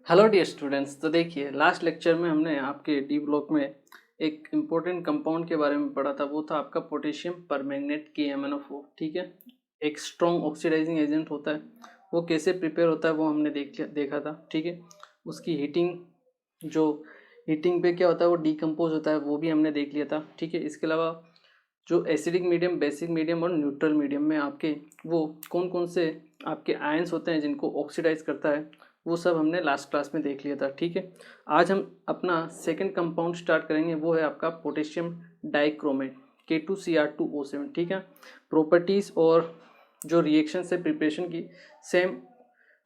Hello dear students. तो देखिए, last lecture में हमने आपके डी ब्लॉक में एक इम्पोर्टेंट कंपाउंड के बारे में पढ़ा था। वो था आपका पोटेशियम परमैंगनेट KMnO4। ठीक है, एक स्ट्रॉन्ग ऑक्सीडाइजिंग एजेंट होता है। वो कैसे प्रिपेयर होता है वो हमने देखा था। ठीक है, उसकी हीटिंग पे क्या होता है वो डिकम्पोज होता है, वो भी हमने देख लिया था। ठीक है, इसके अलावा जो एसिडिक मीडियम, बेसिक मीडियम और न्यूट्रल मीडियम में आपके वो कौन कौन से आपके आयंस होते हैं जिनको ऑक्सीडाइज करता है, वो सब हमने लास्ट क्लास में देख लिया था। ठीक है, आज हम अपना सेकंड कंपाउंड स्टार्ट करेंगे। वो है आपका पोटेशियम डाइक्रोमेट K2Cr2O7। ठीक है, प्रॉपर्टीज़ और जो रिएक्शन से प्रिपरेशन की सेम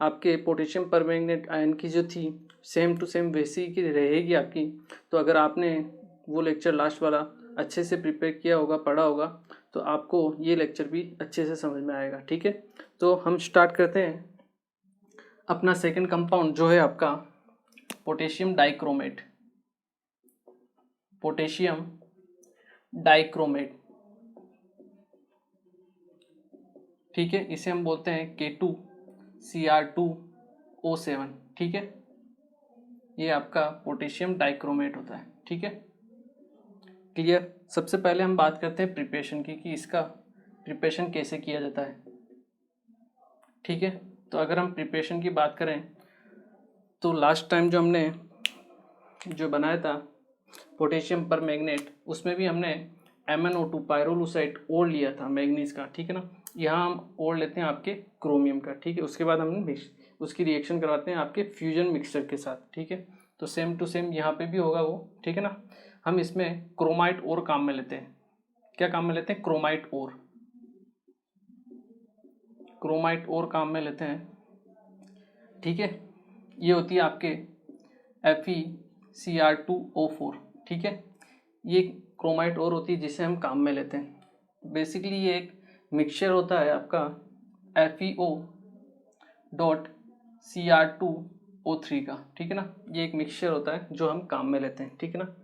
आपके पोटेशियम परमैंगनेट आयन की जो थी सेम टू सेम वैसी की रहेगी आपकी। तो अगर आपने वो लेक्चर लास्ट वाला अच्छे से प्रिपेयर किया होगा, पढ़ा होगा, तो आपको ये लेक्चर भी अच्छे से समझ में आएगा। ठीक है, तो हम स्टार्ट करते हैं अपना सेकंड कंपाउंड जो है आपका पोटेशियम डाइक्रोमेट। पोटेशियम डाइक्रोमेट, ठीक है, इसे हम बोलते हैं K2Cr2O7। ठीक है, ये आपका पोटेशियम डाइक्रोमेट होता है। ठीक है, क्लियर। सबसे पहले हम बात करते हैं प्रिपरेशन की कि इसका प्रिपरेशन कैसे किया जाता है। ठीक है, तो अगर हम प्रिपरेशन की बात करें तो लास्ट टाइम जो हमने जो बनाया था पोटेशियम पर मैग्नेट, उसमें भी हमने MnO2 पायरोलूसाइड ओढ़ लिया था मैग्नीज का। ठीक है ना, यहाँ हम ओढ़ लेते हैं आपके क्रोमियम का। ठीक है, उसके बाद हम उसकी रिएक्शन करवाते हैं आपके फ्यूजन मिक्सचर के साथ। ठीक है, तो सेम टू सेम यहाँ पे भी होगा वो। ठीक है ना, हम इसमें क्रोमाइट और काम में लेते हैं। क्या काम में लेते हैं? क्रोमाइट और। क्रोमाइट और काम में लेते हैं। ठीक है, ये होती है आपके FeCr2O4। ठीक है, ये क्रोमाइट और होती है जिसे हम काम में लेते हैं। बेसिकली ये एक मिक्सचर होता है आपका FeO.Cr2O3 का। ठीक है ना, ये एक मिक्सचर होता है जो हम काम में लेते हैं। ठीक है ना,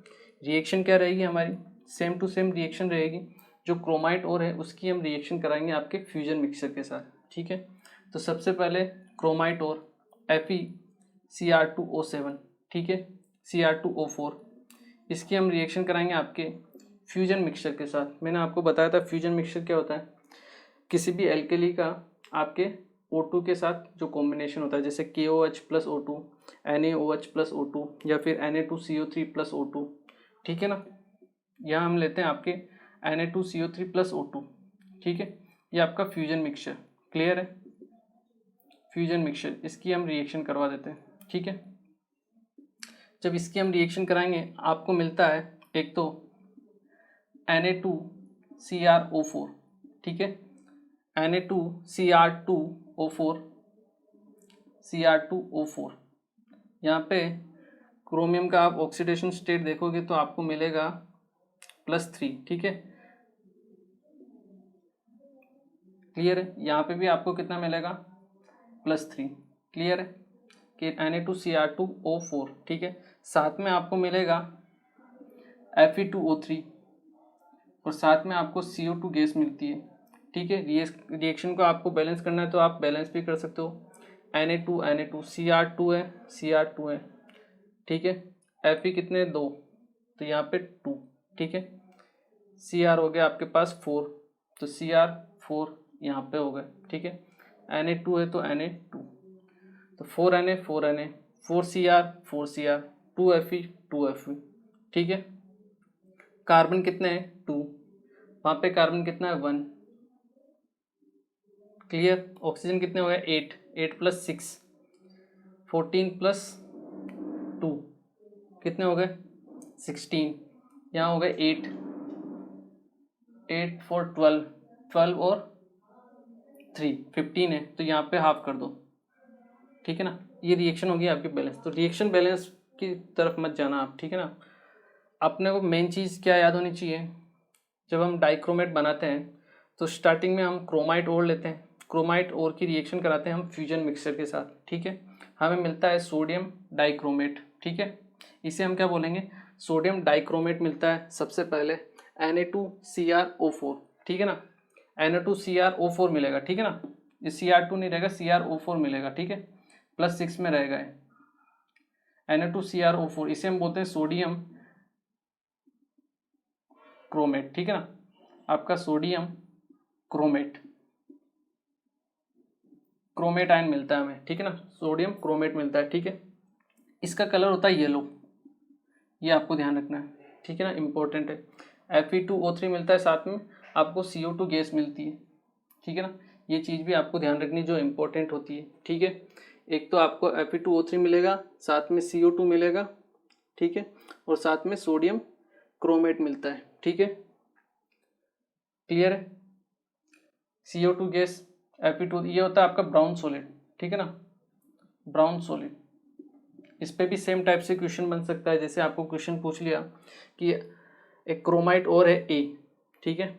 रिएक्शन क्या रहेगी हमारी? सेम टू सेम रिएक्शन रहेगी। जो क्रोमाइट और है उसकी हम रिएक्शन कराएंगे आपके फ्यूजन मिक्सचर के साथ। ठीक है, तो सबसे पहले क्रोमाइट और FeCr2O7। ठीक है, Cr2O4, इसकी हम रिएक्शन कराएंगे आपके फ्यूजन मिक्सचर के साथ। मैंने आपको बताया था फ्यूजन मिक्सचर क्या होता है। किसी भी एल्केली का आपके O2 के साथ जो कॉम्बिनेशन होता है, जैसे KOH plus O2, NaOH plus O2 या फिर Na2CO3 प्लस O2। ठीक है ना, यहाँ हम लेते हैं आपके Na2CO3 प्लस O2। ठीक है, ये आपका फ्यूजन मिक्सचर। क्लियर है? फ्यूजन मिक्सचर, इसकी हम रिएक्शन करवा देते हैं। ठीक है, जब इसकी हम रिएक्शन कराएंगे आपको मिलता है एक तो Na2Cr2O4। ठीक है, Na2Cr2O4 यहाँ पे क्रोमियम का आप ऑक्सीडेशन स्टेट देखोगे तो आपको मिलेगा +3। ठीक है, क्लियर है? यहाँ पे भी आपको कितना मिलेगा? +3। क्लियर है कि Na2Cr2O4। ठीक है, साथ में आपको मिलेगा Fe2O3 और साथ में आपको CO2 गैस मिलती है। ठीक है, रिएक्शन को आपको बैलेंस करना है तो आप बैलेंस भी कर सकते हो। Na2 Cr2 है, Cr2 है। ठीक है, Fe कितने? 2, तो यहाँ पे 2। ठीक है, Cr हो गया आपके पास 4, तो Cr4 यहाँ पे हो गए। ठीक है, Na2 है तो Na2, तो 4Na 4Na 4Cr 4Cr 2Fe 2Fe। ठीक है, कार्बन कितने हैं? 2, वहाँ पे कार्बन कितना है? 1। क्लियर? ऑक्सीजन कितने हो गए? 8, 8 + 6 14 + 2 कितने हो गए? 16। यहाँ हो गए 8, 8 4 12, 12 और 3 15 है, तो यहाँ पे हाफ कर दो। ठीक है ना, ये रिएक्शन होगी आपकी बैलेंस। तो रिएक्शन बैलेंस की तरफ मत जाना आप। ठीक है ना, अपने को मेन चीज़ क्या याद होनी चाहिए, जब हम डाइक्रोमेट बनाते हैं तो स्टार्टिंग में हम क्रोमाइट ओर लेते हैं। क्रोमाइट ओर की रिएक्शन कराते हैं हम फ्यूजन मिक्सचर के साथ। ठीक है, हमें मिलता है सोडियम डाइक्रोमेट। ठीक है, इसे हम क्या बोलेंगे? सोडियम डाइक्रोमेट मिलता है सबसे पहले Na2Cr2O4। ठीक है ना, Na2Cr2O4 मिलेगा। ठीक है ना, ये Cr2 नहीं रहेगा, Cr2O4 मिलेगा। ठीक है, +6 में रहेगा। Na2CrO4, इसे हम बोलते हैं सोडियम क्रोमेट, ठीक है ना, आपका सोडियम क्रोमेट, क्रोमेट आयन मिलता है हमें, ठीक है ना, सोडियम क्रोमेट मिलता है, ठीक है। इसका कलर होता है येलो, ये आपको ध्यान रखना है, ठीक है ना, इंपॉर्टेंट है। Fe2O3 मिलता है, साथ में आपको CO2 गैस मिलती है, ठीक है ना, ये चीज़ भी आपको ध्यान रखनी जो इंपॉर्टेंट होती है, ठीक है। एक तो आपको Fe2O3 मिलेगा, साथ में CO2 मिलेगा, ठीक है, और साथ में सोडियम क्रोमेट मिलता है, ठीक है, क्लियर है। CO2 गैस, Fe2, ये होता है आपका ब्राउन सॉलिड, ठीक है ना, ब्राउन सॉलिड। इस पे भी सेम टाइप से क्वेश्चन बन सकता है, जैसे आपको क्वेश्चन पूछ लिया कि एक क्रोमाइट और है A, ठीक है,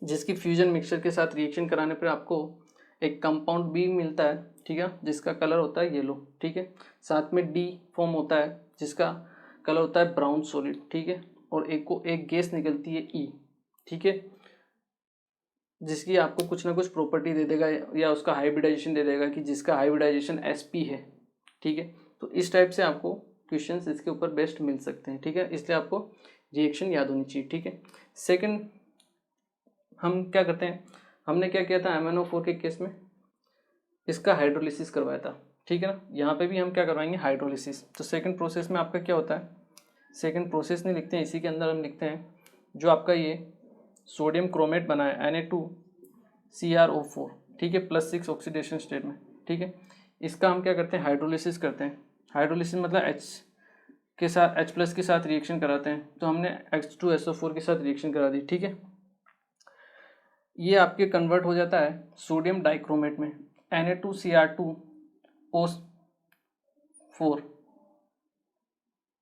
जिसकी फ्यूजन मिक्सचर के साथ रिएक्शन कराने पर आपको एक कंपाउंड B मिलता है, ठीक है, जिसका कलर होता है येलो, ठीक है, साथ में D फॉर्म होता है जिसका कलर होता है ब्राउन सॉलिड, ठीक है, और एक गैस निकलती है E, ठीक है, जिसकी आपको कुछ ना कुछ प्रॉपर्टी दे देगा या उसका हाइब्रिडाइजेशन दे देगा कि जिसका हाइब्रिडाइजेशन sp है, ठीक है। तो इस टाइप से आपको क्वेश्चंस इसके ऊपर बेस्ट मिल सकते हैं, ठीक है, इसलिए आपको रिएक्शन याद होनी चाहिए, ठीक है। सेकंड हम क्या करते हैं, हमने क्या किया था MnO4 के केस में, इसका हाइड्रोलिसिस करवाया था, ठीक है ना, यहाँ पे भी हम क्या करवाएंगे, हाइड्रोलिसिस। तो सेकंड प्रोसेस में आपका क्या होता है, सेकंड प्रोसेस नहीं लिखते हैं, इसी के अंदर हम लिखते हैं जो आपका ये सोडियम क्रोमेट बना है Na2CrO4, ठीक है, +6 ऑक्सीडेशन स्टेट में, ठीक है, इसका हम क्या करते हैं, हाइड्रोलिसिस करते हैं। हाइड्रोलिसिस मतलब H+ के साथ रिएक्शन कराते हैं, तो हमने H2SO4 के साथ रिएक्शन करा दी, ठीक है। ये आपके कन्वर्ट हो जाता है सोडियम डाइक्रोमेट में, Na2Cr2O4,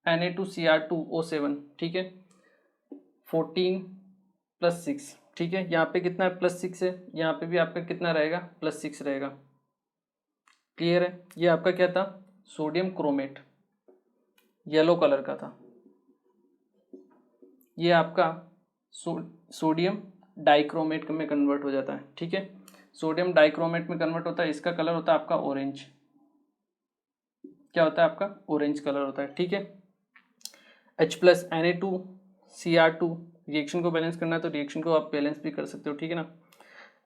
Na2Cr2O7, ठीक है, 14+6, ठीक है, यहाँ पे कितना है, +6 है, यहाँ पे भी आपका कितना रहेगा, +6 रहेगा, क्लियर है। ये आपका क्या था, सोडियम क्रोमेट, येलो कलर का था। ये आपका सोडियम डाइक्रोमेट में कन्वर्ट हो जाता है, ठीक है, सोडियम डाइक्रोमेट में कन्वर्ट होता है, इसका कलर होता है आपका ऑरेंज, क्या होता है आपका, ऑरेंज कलर होता है, ठीक है। H+ Na2Cr2, रिएक्शन को बैलेंस करना है तो रिएक्शन को आप बैलेंस भी कर सकते हो, ठीक है ना,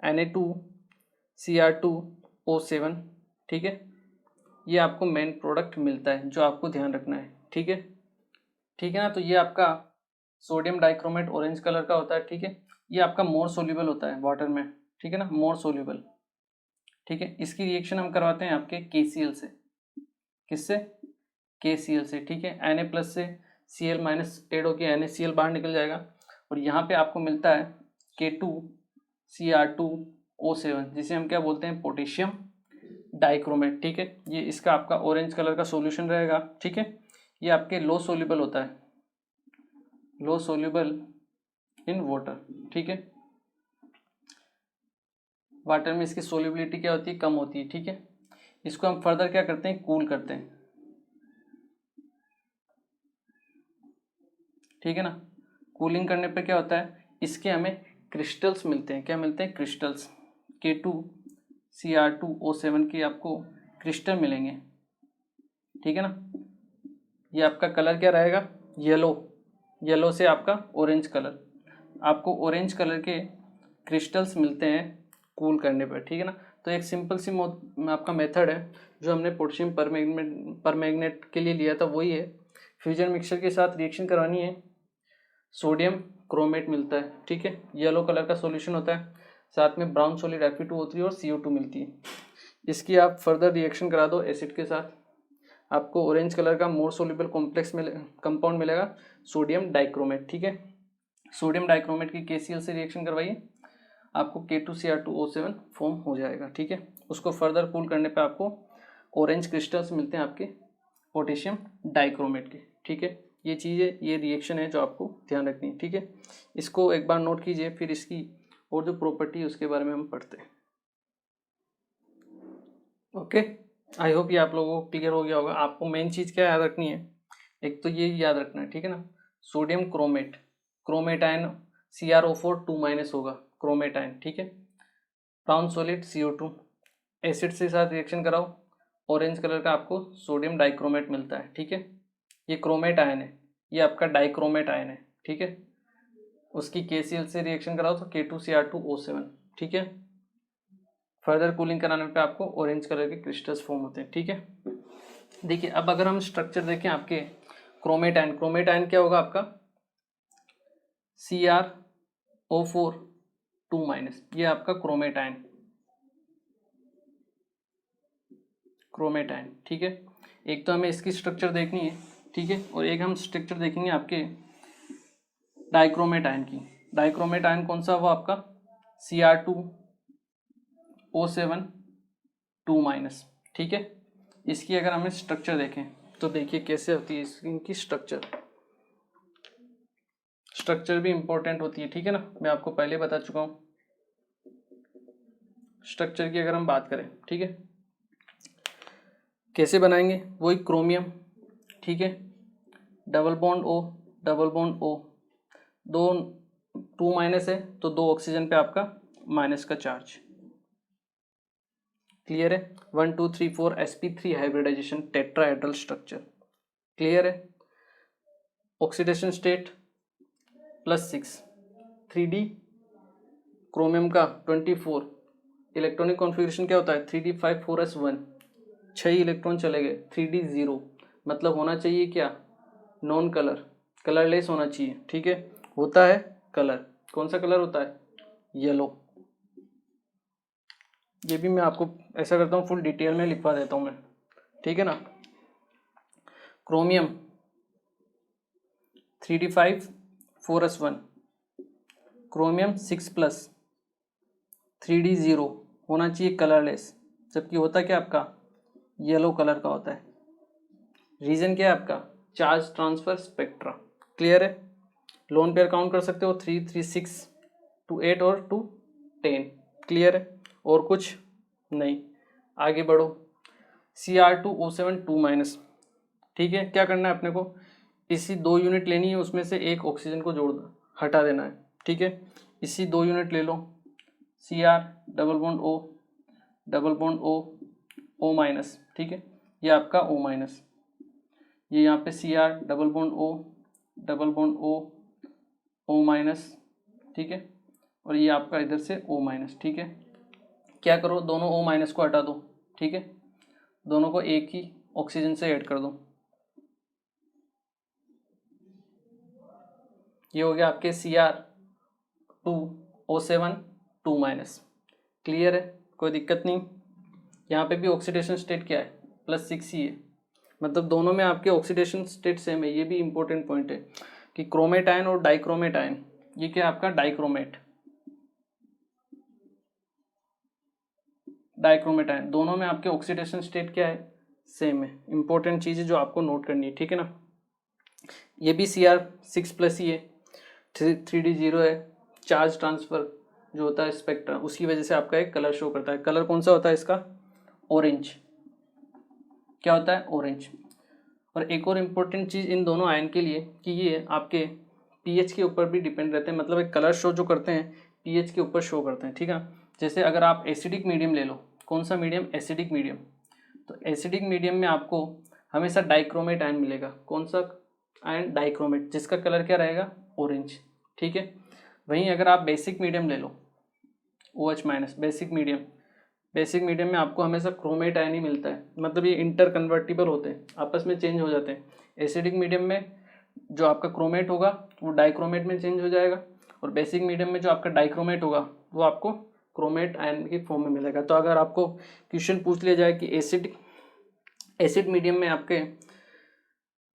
Na2Cr2O7, ठीक है, ये आपको मेन प्रोडक्ट मिलता है जो आपको ध्यान रखना है, ठीक है, ठीक है ना। तो ये आपका सोडियम डाइक्रोमेट ऑरेंज कलर का होता है, ठीक है, ये आपका मोर सोल्यूबल होता है वाटर में, ठीक है ना, मोर सोल्यूबल, ठीक है। इसकी रिएक्शन हम करवाते हैं आपके KCl से, किससे, KCl से, ठीक है, Na+ से Cl- ऐड होकर NaCl बाहर निकल जाएगा, और यहाँ पे आपको मिलता है K2Cr2O7, जिसे हम क्या बोलते हैं, पोटेशियम डाइक्रोमेट, ठीक है। ये इसका आपका ऑरेंज कलर का सॉल्यूशन रहेगा, ठीक है। ये आपके लो सोल्यूबल होता है, लो सोल्यूबल इन वाटर, ठीक है, वाटर में इसकी सोल्यूबिलिटी क्या होती है, कम होती है, ठीक है। इसको हम फर्दर क्या करते हैं, कूल करते हैं, ठीक है ना। कूलिंग करने पे क्या होता है, इसके हमें क्रिस्टल्स मिलते हैं, क्या मिलते हैं, क्रिस्टल्स, K2Cr2O7 के आपको क्रिस्टल मिलेंगे, ठीक है ना। ये आपका कलर क्या रहेगा, येलो, येलो से आपका ऑरेंज कलर, आपको ऑरेंज कलर के क्रिस्टल्स मिलते हैं कूल करने पर, ठीक है ना। तो एक सिंपल सी आपका मेथड है जो हमने पोटेशियम परमैंगनेट के लिए लिया था, वही है। फ्यूजन मिक्सचर के साथ रिएक्शन करवानी है, सोडियम क्रोमेट मिलता है, ठीक है, येलो कलर का सॉल्यूशन होता है, साथ में ब्राउन सॉलिड Fe2O3 और CO2 मिलती है। इसकी आप फर्दर रिएक्शन करा दो एसिड के साथ, आपको ऑरेंज कलर का मोर सोल्यूबल कॉम्प्लेक्स कंपाउंड मिलेगा, सोडियम डाइक्रोमेट, ठीक है। सोडियम डाइक्रोमेट की KCl से रिएक्शन करवाइए, आपको K2Cr2O7 फॉर्म हो जाएगा, ठीक है। उसको फर्दर कूल करने पे आपको ऑरेंज क्रिस्टल्स मिलते हैं आपके पोटेशियम डाइक्रोमेट के, ठीक है। ये चीज़ें, ये रिएक्शन है जो आपको ध्यान रखनी है, ठीक है। इसको एक बार नोट कीजिए, फिर इसकी और जो प्रॉपर्टी है उसके बारे में हम पढ़ते हैं, ओके। आई होप ये आप लोगों को क्लियर हो गया होगा। आपको मेन चीज़ क्या याद रखनी है, एक तो ये याद रखना है, ठीक है ना, sodium chromate, chromate ion CrO4 2- होगा, क्रोमेट आयन, ठीक है। ब्राउन सॉलिड CO2, एसिड से साथ रिएक्शन कराओ, ऑरेंज कलर का आपको सोडियम डाइक्रोमेट मिलता है, ठीक है। ये क्रोमेट आयन है, ये आपका डाइक्रोमेट आयन है, ठीक है। उसकी KCl से रिएक्शन कराओ तो K2Cr2O7, ठीक है। फर्दर कूलिंग कराने पे आपको ऑरेंज कलर के क्रिस्टल्स फॉर्म होते हैं, ठीक है। देखिए अब अगर हम स्ट्रक्चर देखें आपके क्रोमेट आयन क्या होगा आपका CrO4 2-, ये आपका क्रोमेट आयन, ठीक है। एक तो हमें इसकी स्ट्रक्चर देखनी है, ठीक है, और एक हम स्ट्रक्चर देखेंगे आपके डाइक्रोमेट आयन की। डाइक्रोमेट आयन कौन सा हुआ आपका Cr2O7 2-, ठीक है। इसकी अगर हमें स्ट्रक्चर देखें तो देखिए कैसे होती है इनकी स्ट्रक्चर भी इंपॉर्टेंट होती है, ठीक है ना, मैं आपको पहले बता चुका हूँ। स्ट्रक्चर की अगर हम बात करें, ठीक है, कैसे बनाएंगे, वही क्रोमियम, ठीक है, डबल बॉन्ड O, दो 2- है तो 2 ऑक्सीजन पे आपका माइनस का चार्ज, क्लियर है। 1 2 3 4 sp3 hybridization tetrahedral structure, clear है। ऑक्सीडेशन स्टेट +6, 3D क्रोमियम का 24, इलेक्ट्रॉनिक कॉन्फ़िगरेशन क्या होता है 3d5 4s1, 6 इलेक्ट्रॉन चले गए, 3d 0, मतलब होना चाहिए क्या नॉन कलरलेस होना चाहिए, ठीक है। होता है कलर, कौन सा कलर होता है येलो। ये भी मैं आपको ऐसा करता हूँ फुल डिटेल में लिखवा देता हूँ मैं, ठीक है ना। Chromium 3d5 4s1, chromium 6+, 3d 0 होना चाहिए कलरलेस, जबकि होता क्या आपका येलो कलर का होता है। रीजन क्या है आपका चार्ज ट्रांसफर स्पेक्ट्रा, क्लियर है। लोन पेयर काउंट कर सकते हो 3 3 6 2 8 और 2 10, क्लियर है। और कुछ नहीं, आगे बढ़ो। Cr2O7 2-, ठीक है। क्या करना है अपने को, इसी 2 यूनिट लेनी है, उसमें से एक ऑक्सीजन को जोड़ हटा देना है, ठीक है। इसी 2 यूनिट ले लो, Cr डबल बॉन्ड O, ठीक है, ये आपका O-, ये यहाँ पे Cr डबल बॉन्ड O, ठीक है, और ये आपका इधर से O-, ठीक है। क्या करो दोनों O- को हटा दो, ठीक है, दोनों को एक ही ऑक्सीजन से ऐड कर दो। ये हो गया आपके Cr2O7 2-, क्लियर है, कोई दिक्कत नहीं। यहाँ पे भी ऑक्सीडेशन स्टेट क्या है +6 ही है, मतलब दोनों में आपके ऑक्सीडेशन स्टेट सेम है। ये भी इंपॉर्टेंट पॉइंट है कि क्रोमेट आयन और डाइक्रोमेट आयन, ये क्या है आपका डाइक्रोमेट आयन, दोनों में आपके ऑक्सीडेशन स्टेट क्या है सेम है। इंपॉर्टेंट चीज़ है जो आपको नोट करनी है, ठीक है ना। ये भी Cr6+ ही है, 3d 0 है, चार्ज ट्रांसफर जो होता है स्पेक्ट्रा, उसकी वजह से आपका एक कलर शो करता है। कलर कौन सा होता है इसका ऑरेंज, क्या होता है ऑरेंज। और एक और इम्पोर्टेंट चीज़ इन दोनों आयन के लिए कि ये आपके pH के ऊपर भी डिपेंड रहते हैं, मतलब एक कलर शो जो करते हैं pH के ऊपर शो करते हैं, ठीक है। जैसे अगर आप एसिडिक मीडियम ले लो, कौन सा मीडियम एसिडिक मीडियम, तो एसिडिक मीडियम में आपको हमेशा डाइक्रोमेट आयन मिलेगा। कौन सा आयन डाइक्रोमेट, जिसका कलर क्या रहेगा ऑरेंज, ठीक है। वहीं अगर आप बेसिक मीडियम ले लो OH-, बेसिक मीडियम में आपको हमेशा क्रोमेट आयन ही मिलता है, मतलब ये इंटर कन्वर्टिबल होते हैं, आपस में चेंज हो जाते हैं। एसिडिक मीडियम में जो आपका क्रोमेट होगा वो डाइक्रोमेट में चेंज हो जाएगा, और बेसिक मीडियम में जो आपका डाइक्रोमेट होगा वो आपको क्रोमेट आयन की फॉर्म में मिलेगा। तो अगर आपको क्वेश्चन पूछ लिया जाए कि एसिड मीडियम में आपके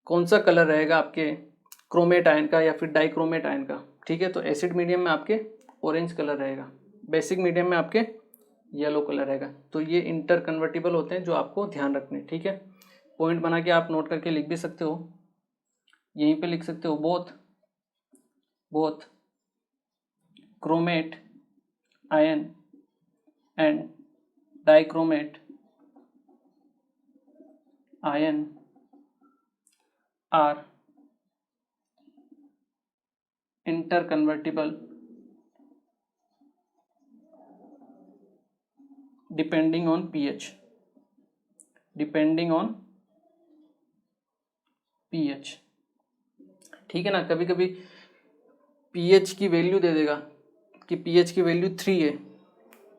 कौन सा कलर रहेगा आपके क्रोमेट आयन का या फिर डाइक्रोमेट आयन का, ठीक है, तो एसिड मीडियम में आपके ऑरेंज कलर रहेगा, बेसिक मीडियम में आपके येलो कलर रहेगा। तो ये इंटर कन्वर्टिबल होते हैं जो आपको ध्यान रखने, ठीक है। पॉइंट बना के आप नोट करके लिख भी सकते हो, यहीं पे लिख सकते हो both chromate ion and dichromate ion are interconvertible depending on pH, depending on pH. ठीक है ना, कभी कभी पीएच की वैल्यू दे देगा कि पीएच की वैल्यू 3 है,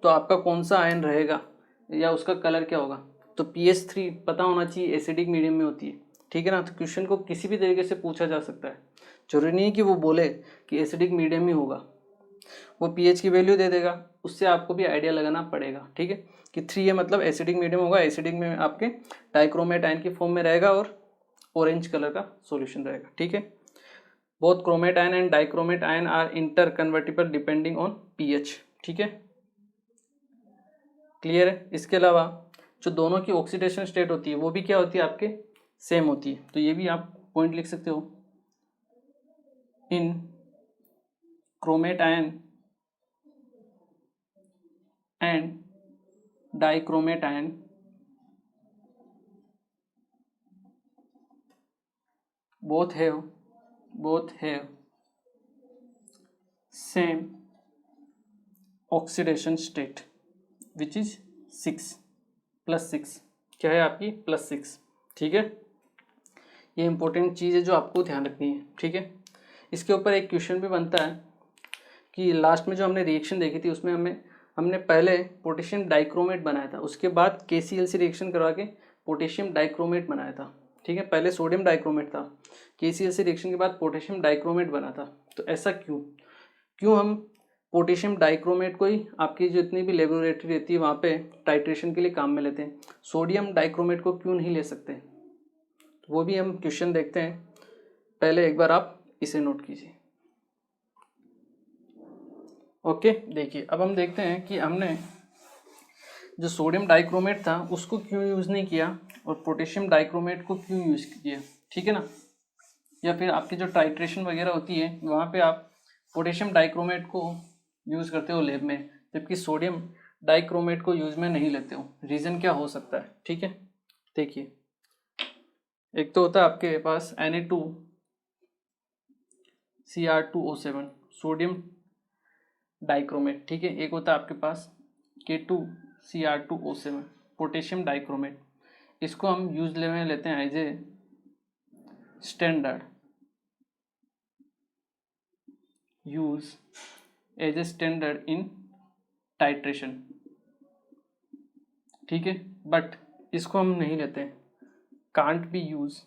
तो आपका कौन सा आयन रहेगा या उसका कलर क्या होगा, तो pH 3 पता होना चाहिए, एसिडिक मीडियम में होती है। ठीक है ना, तो क्वेश्चन को किसी भी तरीके से पूछा जा सकता है, जरूरी नहीं कि वो बोले कि एसिडिक मीडियम ही होगा, वो pH की वैल्यू दे देगा, उससे आपको भी आइडिया लगाना पड़ेगा। ठीक है, कि 3 है मतलब एसिडिक मीडियम होगा, एसिडिक में आपके डाइक्रोमेट आयन की फॉर्म में रहेगा और ऑरेंज कलर का सॉल्यूशन रहेगा। ठीक है, both chromate ion and dichromate ion are interconvertible depending on pH. ठीक है, क्लियर है। इसके अलावा जो दोनों की ऑक्सीडेशन स्टेट होती है वो भी क्या होती है, आपके सेम होती है, तो ये भी आप पॉइंट लिख सकते हो। In chromate ion and dichromate ion both have same oxidation state which is 6 +6, क्या है आपकी +6। ठीक है, ये इंपॉर्टेंट चीज़ है जो आपको ध्यान रखनी है। ठीक है, इसके ऊपर एक क्वेश्चन भी बनता है कि लास्ट में जो हमने रिएक्शन देखी थी उसमें हमने पहले पोटेशियम डाइक्रोमेट बनाया था, उसके बाद KClC रिएक्शन करवा के पोटेशियम डाइक्रोमेट बनाया था। ठीक है, पहले सोडियम डाइक्रोमेट था, KClC रिएक्शन के बाद पोटेशियम डाइक्रोमेट बना था। तो ऐसा क्यों हम पोटेशियम डाइक्रोमेट को ही आपकी जितनी भी लेबोरेटरी रहती है वहाँ पे टाइट्रेशन के लिए काम में लेते हैं, सोडियम डाइक्रोमेट को क्यों नहीं ले सकते, तो वो भी हम क्वेश्चन देखते हैं। पहले एक बार आप इसे नोट कीजिए। ओके, देखिए अब हम देखते हैं कि हमने जो सोडियम डाइक्रोमेट था उसको क्यों यूज़ नहीं किया और पोटेशियम डाइक्रोमेट को क्यों यूज़ किया। ठीक है ना, या फिर आपकी जो टाइट्रेशन वगैरह होती है वहाँ पे आप पोटेशियम डाइक्रोमेट को यूज़ करते हो लैब में, जबकि सोडियम डाइक्रोमेट को यूज़ में नहीं लेते हो, रीज़न क्या हो सकता है। ठीक है, देखिए एक तो होता है आपके पास Na2Cr2O7 सोडियम डाइक्रोमेट। ठीक है, एक होता है आपके पास K2Cr2O7 पोटेशियम डाइक्रोमेट, इसको हम यूज में लेते हैं as a standard in titration. ठीक है, बट इसको हम नहीं लेते हैं, कांट बी यूज्ड।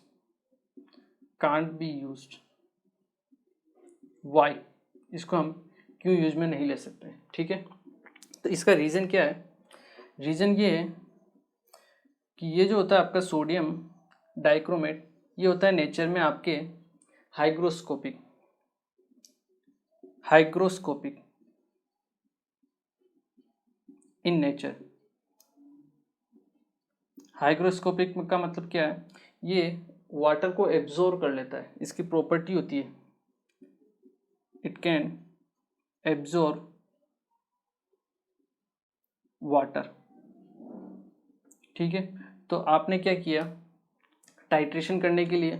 वाई, इसको हम क्यों यूज में नहीं ले सकते। ठीक है, तो इसका रीज़न क्या है, रीज़न ये है कि ये जो होता है आपका सोडियम डाइक्रोमेट, ये होता है नेचर में आपके हाइग्रोस्कोपिक इन नेचर। हाइग्रोस्कोपिक का मतलब क्या है, ये वाटर को एब्जॉर्ब कर लेता है, इसकी प्रॉपर्टी होती है इट कैन एब्जॉर्ब वाटर। ठीक है, तो आपने क्या किया, टाइट्रेशन करने के लिए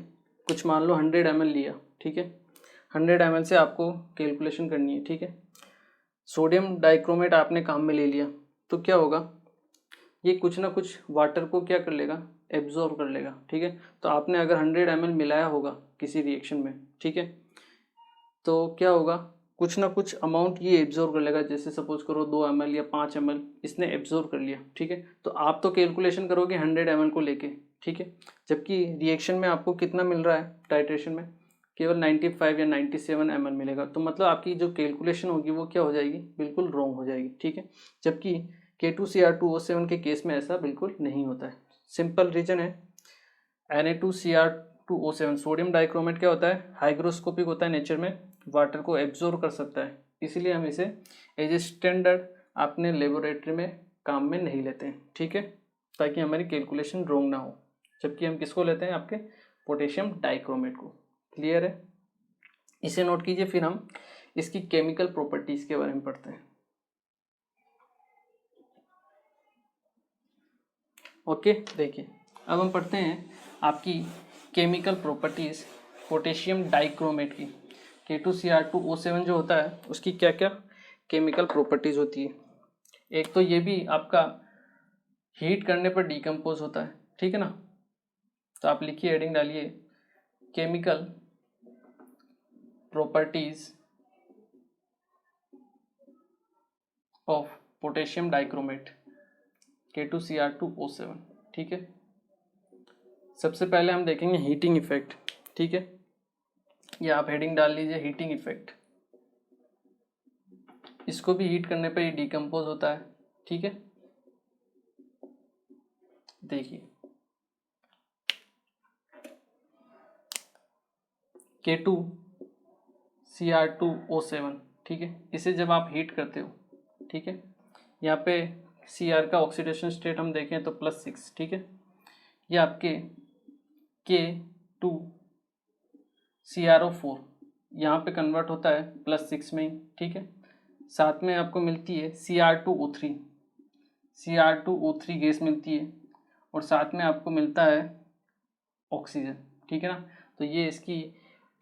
कुछ मान लो 100 ml लिया। ठीक है, 100 ml से आपको कैलकुलेशन करनी है। ठीक है, सोडियम डाइक्रोमेट आपने काम में ले लिया, तो क्या होगा, ये कुछ ना कुछ वाटर को क्या कर लेगा, एब्जॉर्ब कर लेगा। ठीक है, तो आपने अगर 100 ml मिलाया होगा किसी रिएक्शन में, ठीक है, तो क्या होगा, कुछ ना कुछ अमाउंट ये एब्जॉर्ब कर लेगा, जैसे सपोज करो 2 ml या 5 ml इसने एब्जॉर्ब कर लिया। ठीक है, तो आप तो कैलकुलेशन करोगे 100 ml को लेके। ठीक है, जबकि रिएक्शन में आपको कितना मिल रहा है, टाइट्रेशन में केवल 95 या 97 ml मिलेगा, तो मतलब आपकी जो कैलकुलेशन होगी वो क्या हो जाएगी, बिल्कुल रॉन्ग हो जाएगी। ठीक है, जबकि K2Cr2O7 के केस में ऐसा बिल्कुल नहीं होता है। सिंपल रीजन है, Na2Cr2O7 सोडियम डाइक्रोमेट क्या होता है, हाइग्रोस्कोपिक होता है नेचर में, वाटर को एब्जॉर्ब कर सकता है, इसीलिए हम इसे एज ए स्टैंडर्ड अपने लेबोरेटरी में काम में नहीं लेते हैं। ठीक है, ताकि हमारी कैलकुलेशन रॉन्ग ना हो, जबकि हम किसको लेते हैं, आपके पोटेशियम डाइक्रोमेट को। क्लियर है, इसे नोट कीजिए। फिर हम इसकी केमिकल प्रॉपर्टीज के बारे में पढ़ते हैं। ओके, देखिए अब हम पढ़ते हैं आपकी केमिकल प्रॉपर्टीज पोटेशियम डाइक्रोमेट की। K2Cr2O7 जो होता है उसकी क्या क्या केमिकल प्रॉपर्टीज होती है। एक तो ये भी आपका हीट करने पर डिकम्पोज होता है, ठीक है ना। तो आप लिखिए, हेडिंग डालिए chemical properties of potassium dichromate K2Cr2O7। ठीक है, सबसे पहले हम देखेंगे हीटिंग इफेक्ट। ठीक है, ये आप हेडिंग डाल लीजिए हीटिंग इफेक्ट। इसको भी हीट करने पे ये डिकम्पोज होता है। ठीक है, देखिए K2Cr2O7। ठीक है, इसे जब आप हीट करते हो, ठीक है, यहाँ पे Cr का ऑक्सीडेशन स्टेट हम देखें तो +6। ठीक है, ये आपके K2CrO4 यहाँ पे कन्वर्ट होता है +6 में ही। ठीक है, साथ में आपको मिलती है Cr2O3 गैस मिलती है, और साथ में आपको मिलता है ऑक्सीजन। ठीक है ना, तो ये इसकी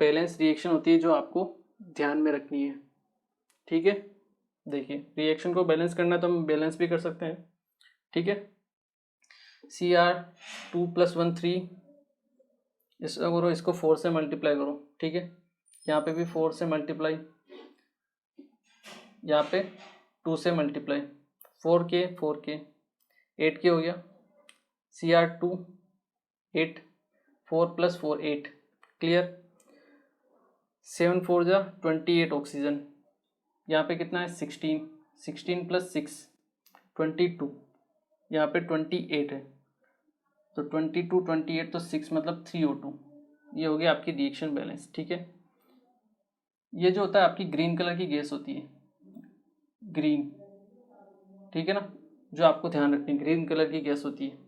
बैलेंस रिएक्शन होती है जो आपको ध्यान में रखनी है। ठीक है, देखिए रिएक्शन को बैलेंस करना तो हम बैलेंस भी कर सकते हैं। ठीक है, Cr2 + 1 3, इसको करो, इसको 4 से मल्टीप्लाई करो। ठीक है, यहाँ पे भी 4 से मल्टीप्लाई, यहाँ पे 2 से मल्टीप्लाई, 4K 8K हो गया। Cr2 8, 4 + 4 8, clear. 7 4 जा 28 ऑक्सीजन, यहाँ पे कितना है 16 + 6 22, यहाँ पे 28 है, तो 22 28 तो 6 मतलब 3O2। ये हो गया आपकी रिएक्शन बैलेंस। ठीक है, ये जो होता है आपकी ग्रीन कलर की गैस होती है, ग्रीन। ठीक है ना, जो आपको ध्यान रखनी है, ग्रीन कलर की गैस होती है,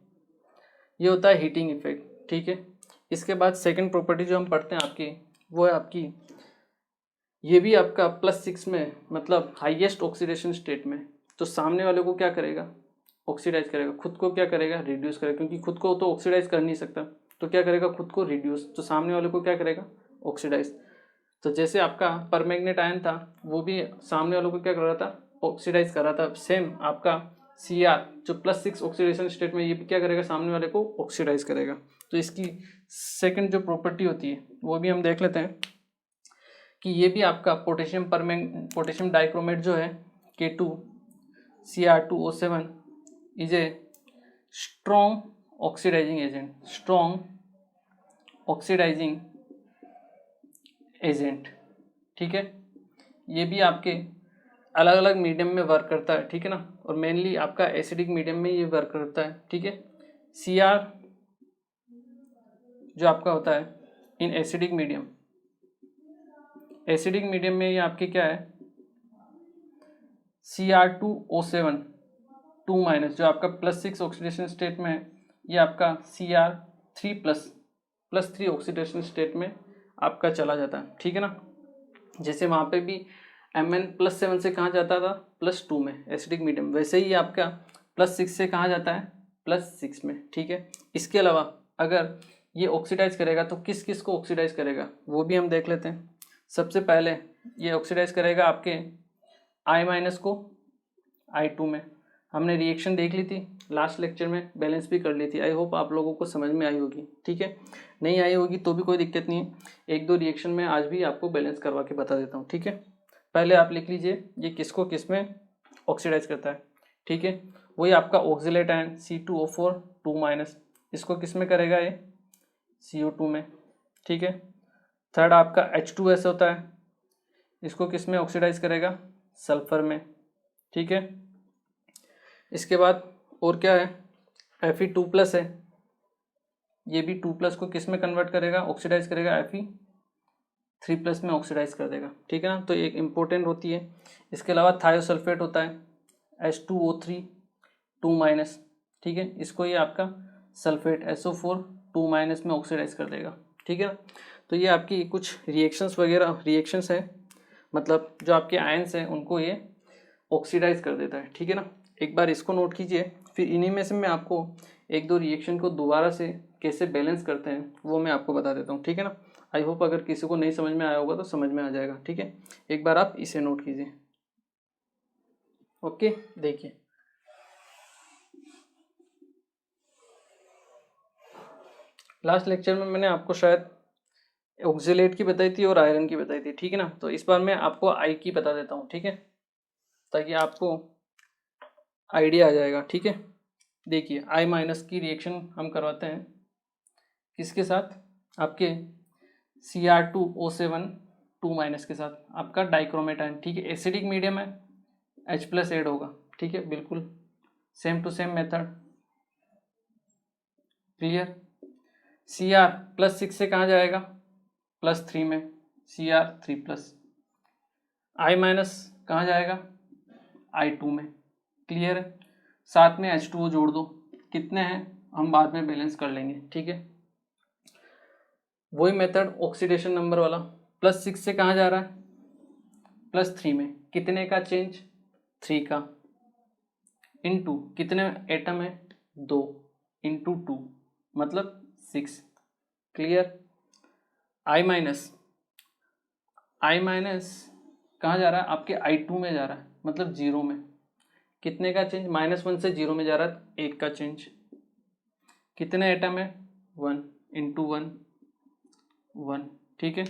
ये होता है हीटिंग इफेक्ट। ठीक है, इसके बाद सेकंड प्रॉपर्टी जो हम पढ़ते हैं आपकी, वो है आपकी, ये भी आपका +6 में, मतलब हाईएस्ट ऑक्सीडेशन स्टेट में, तो सामने वाले को क्या करेगा, ऑक्सीडाइज करेगा, खुद को क्या करेगा, रिड्यूस करेगा, क्योंकि खुद को तो ऑक्सीडाइज कर नहीं सकता, तो क्या करेगा, खुद को रिड्यूस, तो सामने वाले को क्या करेगा, ऑक्सीडाइज। तो जैसे आपका परमैंगनेट आयन था, वो भी सामने वालों को क्या कर रहा था, ऑक्सीडाइज कर रहा था। सेम आपका Cr जो +6 ऑक्सीडेशन स्टेट में, ये भी क्या करेगा, सामने वाले को ऑक्सीडाइज करेगा। तो इसकी सेकंड जो प्रॉपर्टी होती है वो भी हम देख लेते हैं कि ये भी आपका पोटेशियम डाइक्रोमेट जो है K2Cr2O7 is a strong oxidizing agent. ठीक है, ये भी आपके अलग अलग मीडियम में वर्क करता है। ठीक है ना, और मेनली आपका एसिडिक मीडियम में ये वर्क करता है। ठीक है, Cr जो आपका होता है इन एसिडिक मीडियम में, ये आपके क्या है, Cr2O7 2- जो आपका +6 ऑक्सीडेशन स्टेट में है, ये आपका Cr3 +3 ऑक्सीडेशन स्टेट में आपका चला जाता है। ठीक है ना, जैसे वहाँ पे भी Mn +7 से कहाँ जाता था, +2 में एसिडिक मीडियम, वैसे ही आपका +6 से कहाँ जाता है, +6 में। ठीक है, इसके अलावा अगर ये ऑक्सीडाइज करेगा तो किस किस को ऑक्सीडाइज करेगा वो भी हम देख लेते हैं। सबसे पहले ये ऑक्सीडाइज करेगा आपके I- को I2 में। हमने रिएक्शन देख ली थी लास्ट लेक्चर में, बैलेंस भी कर ली थी। आई होप आप लोगों को समझ में आई होगी। ठीक है, नहीं आई होगी तो भी कोई दिक्कत नहीं है, 1-2 रिएक्शन में आज भी आपको बैलेंस करवा के बता देता हूँ। ठीक है, पहले आप लिख लीजिए ये किसको किस में ऑक्सीडाइज करता है। ठीक है, वही आपका ऑक्सिलेट आयन C2O4 2-, इसको किस में करेगा, ये CO2 में। ठीक है, थर्ड आपका H2S होता है, इसको किस में ऑक्सीडाइज करेगा, सल्फर में। ठीक है, इसके बाद और क्या है, Fe2+ है, ये भी 2+ को किस में कन्वर्ट करेगा, ऑक्सीडाइज करेगा, Fe3+ में ऑक्सीडाइज कर देगा। ठीक है ना, तो एक इम्पोर्टेंट होती है। इसके अलावा थायोसल्फेट होता है H2O3 2-। ठीक है, इसको ये आपका सल्फेट SO4 2- में ऑक्सीडाइज कर देगा। ठीक है ना, तो ये आपकी कुछ रिएक्शंस है, मतलब जो आपके आयंस हैं उनको ये ऑक्सीडाइज कर देता है। ठीक है ना, एक बार इसको नोट कीजिए, फिर इन्हीं में से मैं आपको 1-2 रिएक्शन को दोबारा से कैसे बैलेंस करते हैं वो मैं आपको बता देता हूँ। ठीक है ना, आई होप अगर किसी को नहीं समझ में आया होगा तो समझ में आ जाएगा। ठीक है, एक बार आप इसे नोट कीजिए। ओके, देखिए लास्ट लेक्चर में मैंने आपको शायद ऑक्जेलेट की बताई थी और आयरन की बताई थी, ठीक है ना। तो इस बार मैं आपको आई की बता देता हूँ, ठीक है, ताकि आपको आइडिया आ जाएगा, ठीक है। देखिए आई माइनस की रिएक्शन हम करवाते हैं किसके साथ, आपके Cr2O7 2 माइनस के साथ, आपका डाइक्रोमेटाइन, ठीक है। एसिडिक मीडियम है, H+ ऐड होगा, ठीक है, बिल्कुल same to same method, clear. Cr+6 से कहाँ जाएगा, +3 में, Cr3+। I- कहाँ जाएगा, I2 में, क्लियर है। साथ में H2O जोड़ दो, कितने हैं हम बाद में बैलेंस कर लेंगे, ठीक है। वही मेथड ऑक्सीडेशन नंबर वाला, +6 से कहाँ जा रहा है, +3 में, कितने का चेंज, 3 का, इनटू कितने एटम है, 2 इंटू 2 मतलब 6, क्लियर। I- कहाँ जा रहा है, आपके I2 में जा रहा है, मतलब 0 में, कितने का चेंज, -1 से 0 में जा रहा है, 1 का चेंज, कितने एटम है, 1 इंटू 1 1, ठीक है।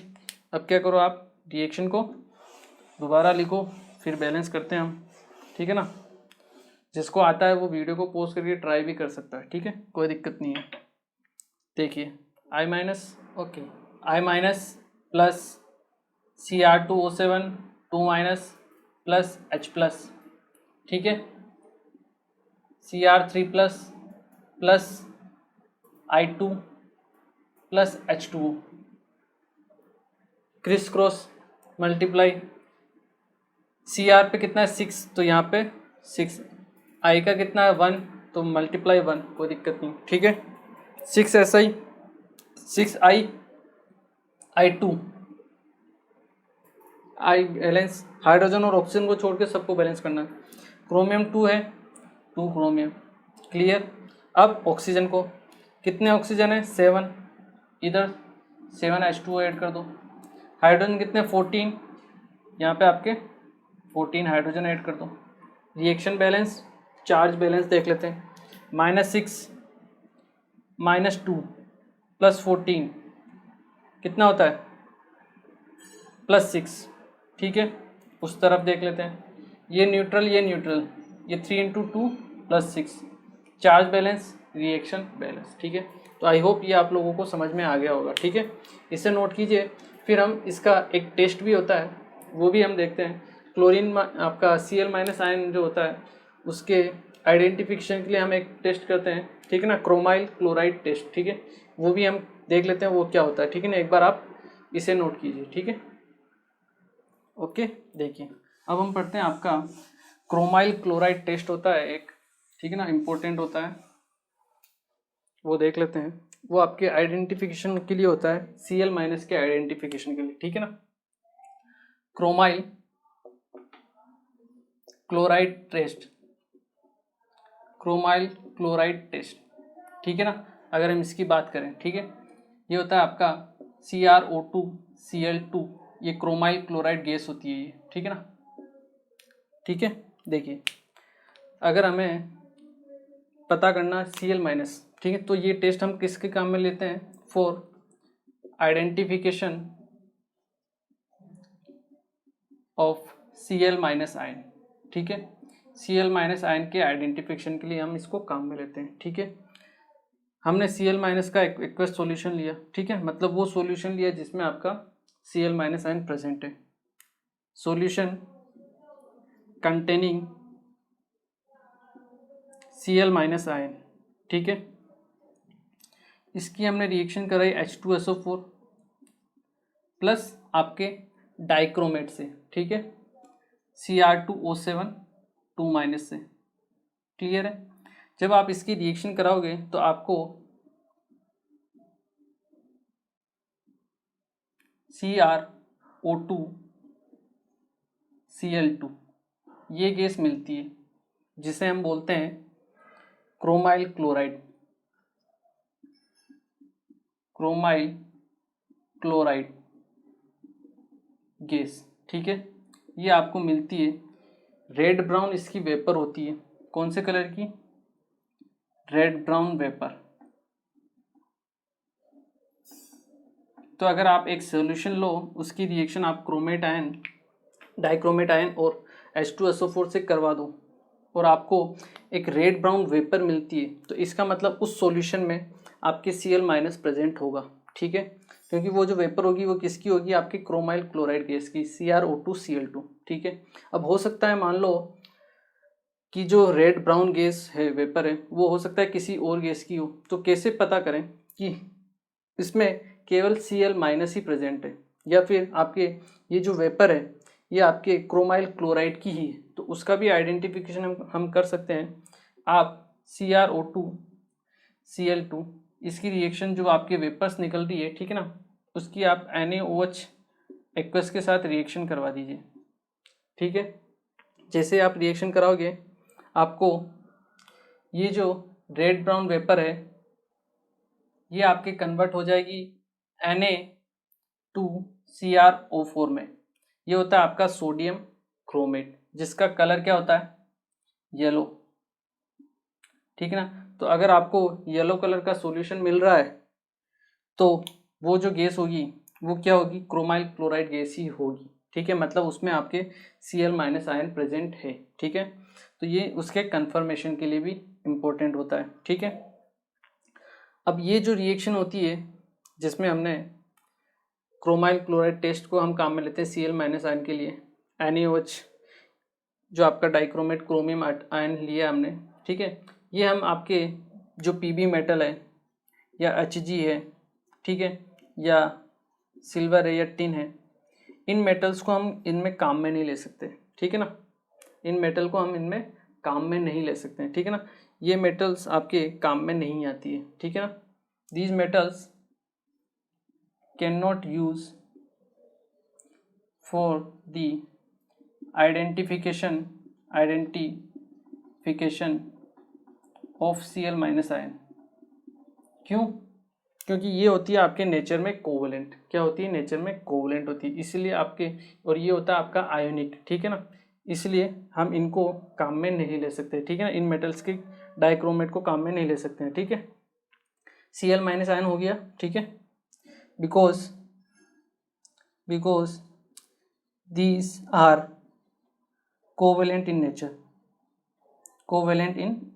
अब क्या करो, आप रिएक्शन को दोबारा लिखो, फिर बैलेंस करते हैं हम, ठीक है ना। जिसको आता है वो वीडियो को पॉज करके ट्राई भी कर सकता है, ठीक है, कोई दिक्कत नहीं है। देखिए I-, okay, I- plus Cr2O7 2 minus plus H+, ठीक है, Cr3+ plus I2 plus H2O, criss cross multiply, Cr पे कितना है 6, तो यहाँ पे 6, I का कितना है 1, तो मल्टीप्लाई 1, कोई दिक्कत नहीं, ठीक है। 6 SI 6I I2 I balance, hydrogen और ऑक्सीजन को छोड़ के सबको बैलेंस करना है। क्रोमियम 2 है, 2 क्रोमियम, क्लियर। अब ऑक्सीजन को, कितने ऑक्सीजन है 7, इधर 7H2O ऐड कर दो। हाइड्रोजन कितने 14, यहाँ पे आपके 14 हाइड्रोजन ऐड कर दो। रिएक्शन बैलेंस, चार्ज बैलेंस देख लेते हैं, -6 -2 +14 कितना होता है, +6, ठीक है। उस तरफ देख लेते हैं, ये न्यूट्रल, ये 3 into 2 +6, charge balance, reaction balance, ठीक है। तो आई होप ये आप लोगों को समझ में आ गया होगा, ठीक है, इसे नोट कीजिए। फिर हम इसका एक टेस्ट भी होता है, वो भी हम देखते हैं। क्लोरीन आपका Cl- आयन जो होता है, उसके आइडेंटिफिकेशन के लिए हम एक टेस्ट करते हैं, ठीक है ना, क्रोमाइल क्लोराइड टेस्ट, ठीक है, वो भी हम देख लेते हैं वो क्या होता है, ठीक है ना। एक बार आप इसे नोट कीजिए, ठीक है, ओके। देखिए अब हम पढ़ते हैं, आपका क्रोमाइल क्लोराइड टेस्ट होता है एक, ठीक है ना, इम्पोर्टेंट होता है, वो देख लेते हैं। वो आपके आइडेंटिफिकेशन के लिए होता है, Cl- के आइडेंटिफिकेशन के लिए, ठीक है ना। Chromyl chloride test, chromyl chloride test, ठीक है ना। अगर हम इसकी बात करें, ठीक है, ये होता है आपका CrO2 Cl2, ये क्रोमाइल क्लोराइड गैस होती है ये, ठीक है ना, ठीक है। देखिए अगर हमें पता करना Cl-, ठीक है, तो ये टेस्ट हम किसके काम में लेते हैं, for identification of Cl- ion, ठीक है। Cl- आयन के आइडेंटिफिकेशन के लिए हम इसको काम में लेते हैं, ठीक है। हमने Cl- का एक्वस सॉल्यूशन लिया, ठीक है, मतलब वो सॉल्यूशन लिया जिसमें आपका Cl- आयन प्रेजेंट है, सॉल्यूशन कंटेनिंग Cl- आयन, ठीक है। इसकी हमने रिएक्शन कराई H2SO4 प्लस आपके डाइक्रोमेट से, ठीक है, Cr2O7 2 माइनस से, क्लियर है। जब आप इसकी रिएक्शन कराओगे तो आपको CrO2 Cl2 ये गैस मिलती है, जिसे हम बोलते हैं chromyl chloride, chromyl chloride gas, ठीक है। ये आपको मिलती है, रेड ब्राउन इसकी वेपर होती है, कौन से कलर की, रेड ब्राउन वेपर, तो अगर आप एक सॉल्यूशन लो, उसकी रिएक्शन आप क्रोमेट आयन, डाइक्रोमेट आयन और H2SO4 से करवा दो और आपको एक रेड ब्राउन वेपर मिलती है, तो इसका मतलब उस सॉल्यूशन में आपके Cl- प्रेजेंट होगा, ठीक है। क्योंकि वो जो वेपर होगी वो किसकी होगी, आपकी क्रोमाइल क्लोराइड गैस की, CrO2Cl2, ठीक है। अब हो सकता है मान लो कि जो रेड ब्राउन गैस है, वेपर है, वो हो सकता है किसी और गैस की हो, तो कैसे पता करें कि इसमें केवल Cl- ही प्रेजेंट है या फिर आपके ये जो वेपर है ये आपके क्रोमाइल क्लोराइड की ही है, तो उसका भी आइडेंटिफिकेशन हम कर सकते हैं। आप CrO2Cl2 इसकी रिएक्शन जो आपके वेपर्स निकल रही है, ठीक है ना, उसकी आप NaOH एक्वस के साथ रिएक्शन करवा दीजिए, ठीक है। जैसे आप रिएक्शन कराओगे आपको ये जो रेड ब्राउन वेपर है ये आपके कन्वर्ट हो जाएगी Na2CrO4 में। ये होता है आपका सोडियम क्रोमेट, जिसका कलर क्या होता है, येलो, ठीक है ना। तो अगर आपको येलो कलर का सॉल्यूशन मिल रहा है तो वो जो गैस होगी वो क्या होगी, क्रोमाइल क्लोराइड गैस ही होगी, ठीक है। मतलब उसमें आपके Cl- आयन प्रेजेंट है, ठीक है। तो ये उसके कंफर्मेशन के लिए भी इम्पोर्टेंट होता है, ठीक है। अब ये जो रिएक्शन होती है जिसमें हमने क्रोमाइल क्लोराइड टेस्ट को हम काम में लेते हैं Cl- आयन के लिए, NaOH जो आपका डाइक्रोमेट क्रोमियम आयन लिया हमने, ठीक है। ये हम आपके जो Pb मेटल है या Hg है, ठीक है, या सिल्वर है या टिन है, इन मेटल्स को हम इनमें काम में नहीं ले सकते, ठीक है ना। इन मेटल को हम इनमें काम में नहीं ले सकते हैं, ठीक है ना। ये मेटल्स आपके काम में नहीं आती है, ठीक है ना। These metals can not use for the identification of Cl- ion. क्यों? क्योंकि ये होती है आपके नेचर में कोवलेंट। क्या होती है, नेचर में कोवलेंट होती है, इसलिए आपके, और ये होता है आपका आयोनिक, ठीक है ना। इसलिए हम इनको काम में नहीं ले सकते, ठीक है ना। इन मेटल्स के डाइक्रोमेट को काम में नहीं ले सकते हैं, ठीक है। Cl- आयन हो गया, ठीक है, because these are covalent in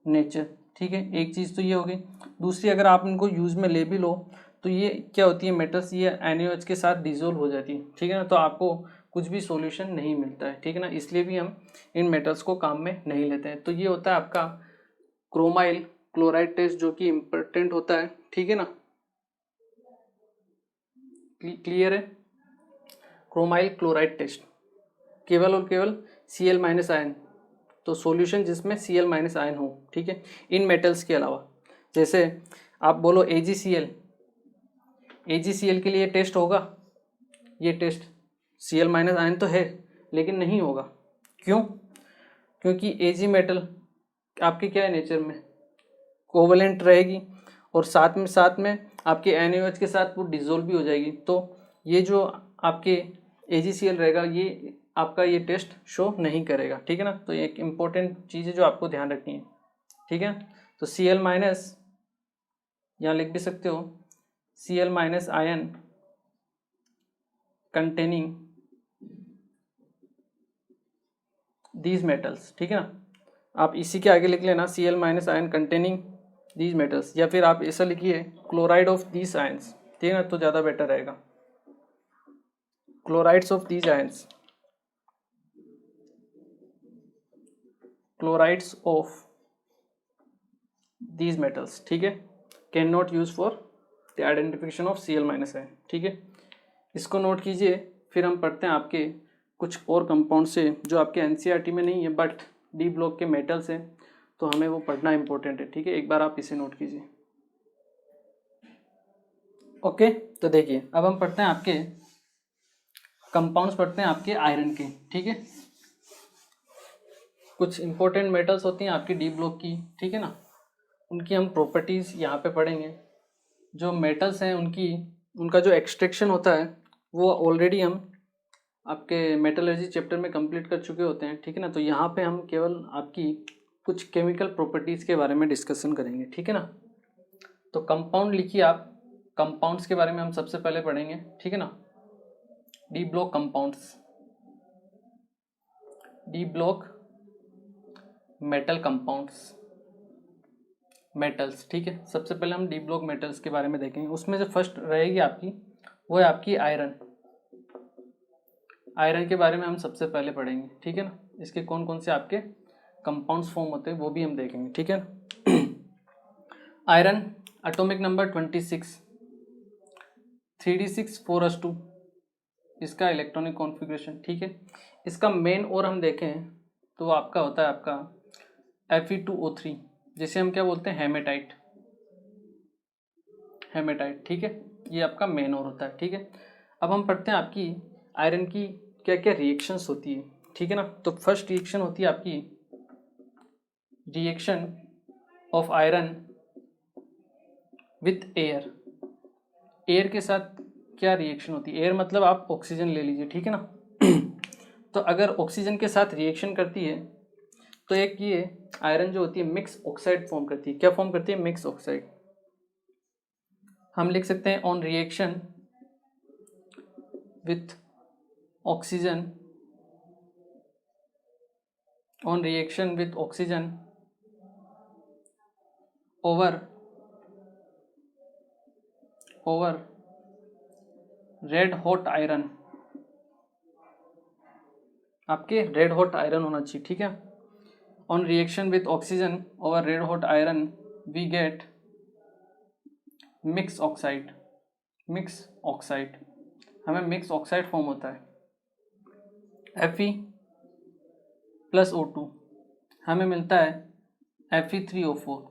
nature, ठीक है। एक चीज़ तो ये हो गई। दूसरी, अगर आप इनको यूज़ में ले भी लो तो ये क्या होती है, मेटल्स ये NaOH के साथ डिजोल्व हो जाती है, ठीक है ना। तो आपको कुछ भी सॉल्यूशन नहीं मिलता है, ठीक है ना। इसलिए भी हम इन मेटल्स को काम में नहीं लेते हैं। तो ये होता है आपका क्रोमाइल क्लोराइड टेस्ट, जो कि इम्पोर्टेंट होता है, ठीक है ना। क्लियर है। क्रोमाइल क्लोराइड टेस्ट केवल और केवल Cl- आयन, तो सॉल्यूशन जिसमें Cl- आयन हो, ठीक है, इन मेटल्स के अलावा। जैसे आप बोलो AgCl के लिए टेस्ट होगा, ये टेस्ट Cl- आयन तो है लेकिन नहीं होगा। क्यों? क्योंकि Ag मेटल आपके क्या है, नेचर में कोवलेंट रहेगी और साथ में आपके NaOH के साथ वो डिजोल्व भी हो जाएगी। तो ये जो आपके AgCl रहेगा ये आपका ये टेस्ट शो नहीं करेगा, ठीक है ना। तो ये एक इम्पोर्टेंट चीज़ है जो आपको ध्यान रखनी है, ठीक है। तो Cl- यहाँ लिख भी सकते हो, Cl- ion containing these metals, ठीक है ना। आप इसी के आगे लिख लेना Cl- ion containing these metals, या फिर आप ऐसा लिखिए क्लोराइड ऑफ दीज आयन्स, ठीक है ना, तो ज़्यादा बेटर रहेगा। Chlorides of these ions, chlorides of these metals, ठीक है, can not use for the identification of Cl- ion, ठीक है। इसको नोट कीजिए। फिर हम पढ़ते हैं आपके कुछ और कंपाउंड से जो आपके NCERT में नहीं है बट डी ब्लॉक के मेटल्स हैं, तो हमें वो पढ़ना इंपॉर्टेंट है, ठीक है। एक बार आप इसे नोट कीजिए। ओके, तो देखिए अब हम पढ़ते हैं आपके कंपाउंड्स, पढ़ते हैं आपके आयरन के, ठीक है। कुछ इंपॉर्टेंट मेटल्स होती हैं आपकी डी ब्लॉक की, ठीक है ना, उनकी हम प्रॉपर्टीज़ यहाँ पे पढ़ेंगे। जो मेटल्स हैं उनका जो एक्सट्रैक्शन होता है वो ऑलरेडी हम आपके मेटलर्जी चैप्टर में कंप्लीट कर चुके होते हैं, ठीक है ना। तो यहाँ पे हम केवल आपकी कुछ केमिकल प्रॉपर्टीज़ के बारे में डिस्कशन करेंगे, ठीक है ना। तो कंपाउंड लिखिए आप कंपाउंड्स के बारे में हम सबसे पहले पढ़ेंगे, ठीक है ना। D block compounds, D block metal compounds, metals, ठीक है। सबसे पहले हम डी ब्लॉक मेटल्स के बारे में देखेंगे। उसमें जो फर्स्ट रहेगी आपकी वो है आपकी आयरन। आयरन के बारे में हम सबसे पहले पढ़ेंगे, ठीक है ना। इसके कौन कौन से आपके कंपाउंड्स फॉर्म होते हैं वो भी हम देखेंगे, ठीक है ना। Iron atomic number 26, 3d6 4s2 इसका इलेक्ट्रॉनिक कॉन्फ़िगरेशन, ठीक है। इसका मेन और हम देखें तो आपका होता है आपका Fe2O3, जिसे हम क्या बोलते हैं, हेमेटाइट, हेमेटाइट, ठीक है। ये आपका मेन और होता है, ठीक है। अब हम पढ़ते हैं आपकी आयरन की क्या क्या रिएक्शंस होती है, ठीक है ना। तो फर्स्ट रिएक्शन होती है आपकी reaction of iron with air. Air के साथ क्या रिएक्शन होती है, एयर मतलब आप ऑक्सीजन ले लीजिए, ठीक है ना। तो अगर ऑक्सीजन के साथ रिएक्शन करती है तो एक ये आयरन जो होती है मिक्स ऑक्साइड फॉर्म करती है। क्या फॉर्म करती है, मिक्स ऑक्साइड। हम लिख सकते हैं on reaction with oxygen, on reaction with oxygen over red hot iron, आपके रेड हॉट आयरन होना चाहिए, ठीक है। On reaction with oxygen over red hot iron we get mix oxide, mix oxide, हमें मिक्स ऑक्साइड फॉर्म होता है। Fe+O2 हमें मिलता है Fe3O4,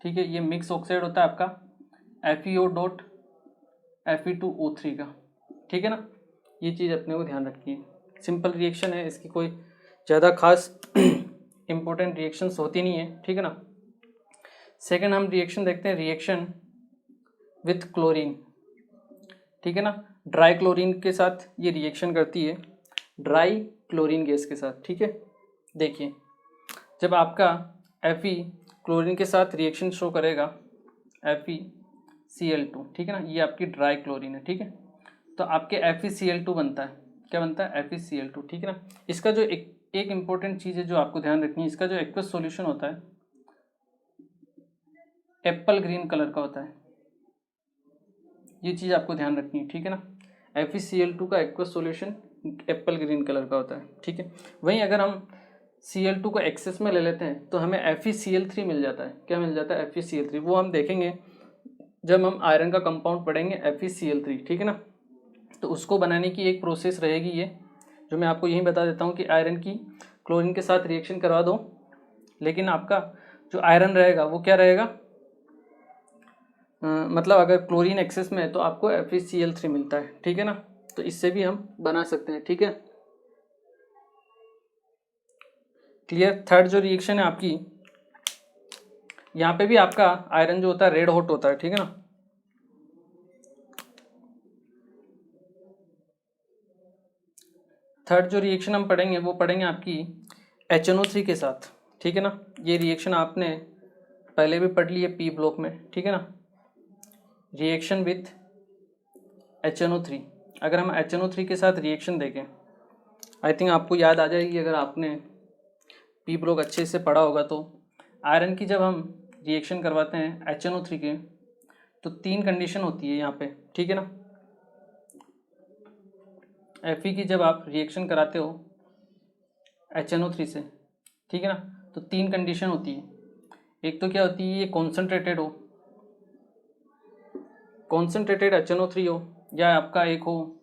ठीक है। ये मिक्स ऑक्साइड होता है आपका FeO.Fe2O3 का, ठीक है ना। ये चीज़ अपने को ध्यान रखनी है। सिंपल रिएक्शन है, इसकी कोई ज़्यादा खास इम्पोर्टेंट रिएक्शंस होती नहीं है, ठीक है ना। सेकंड हम रिएक्शन देखते हैं, रिएक्शन विथ क्लोरीन, ठीक है ना। ड्राई क्लोरीन के साथ ये रिएक्शन करती है, ड्राई क्लोरीन गैस के साथ, ठीक है। देखिए जब आपका Fe क्लोरीन के साथ रिएक्शन शो करेगा FeCl2, ठीक है ना, ये आपकी ड्राई क्लोरीन है, ठीक है। तो आपके FeCl2 बनता है, क्या बनता है, FeCl2, ठीक है ना। इसका जो एक इम्पोर्टेंट चीज़ है जो आपको ध्यान रखनी है, इसका जो एक्वस सॉल्यूशन होता है एप्पल ग्रीन कलर का होता है, ये चीज़ आपको ध्यान रखनी है, ठीक है ना। FeCl2 का aqueous solution Apple green colour का होता है, ठीक है। वहीं अगर हम Cl2 को एक्सेस में ले लेते हैं तो हमें FeCl3 मिल जाता है। क्या मिल जाता है, FeCl3, वो हम देखेंगे जब हम आयरन का कंपाउंड पढ़ेंगे FeCl3, ठीक है ना। तो उसको बनाने की एक प्रोसेस रहेगी ये, जो मैं आपको यही बता देता हूँ कि आयरन की क्लोरीन के साथ रिएक्शन करवा दो, लेकिन आपका जो आयरन रहेगा वो क्या रहेगा, मतलब अगर क्लोरीन एक्सेस में है तो आपको FeCl3 मिलता है, ठीक है ना। तो इससे भी हम बना सकते हैं, ठीक है, क्लियर। थर्ड जो रिएक्शन है आपकी, यहाँ पे भी आपका आयरन जो होता है रेड हॉट होता है, ठीक है ना। थर्ड जो रिएक्शन हम पढ़ेंगे वो पढ़ेंगे आपकी HNO3 के साथ, ठीक है ना। ये रिएक्शन आपने पहले भी पढ़ ली है पी ब्लॉक में, ठीक है ना। रिएक्शन विथ HNO3, अगर हम HNO3 के साथ रिएक्शन देखें, आई थिंक आपको याद आ जाएगी अगर आपने पी ब्लॉक अच्छे से पढ़ा होगा तो। आयरन की जब हम रिएक्शन करवाते हैं HNO3 के तो 3 कंडीशन होती है यहाँ पे, ठीक है ना। Fe की जब आप रिएक्शन कराते हो HNO3 से, ठीक है ना, तो 3 कंडीशन होती है। एक तो क्या होती है, ये कॉन्सेंट्रेटेड हो, कॉन्सेंट्रेटेड HNO3 हो, या आपका एक हो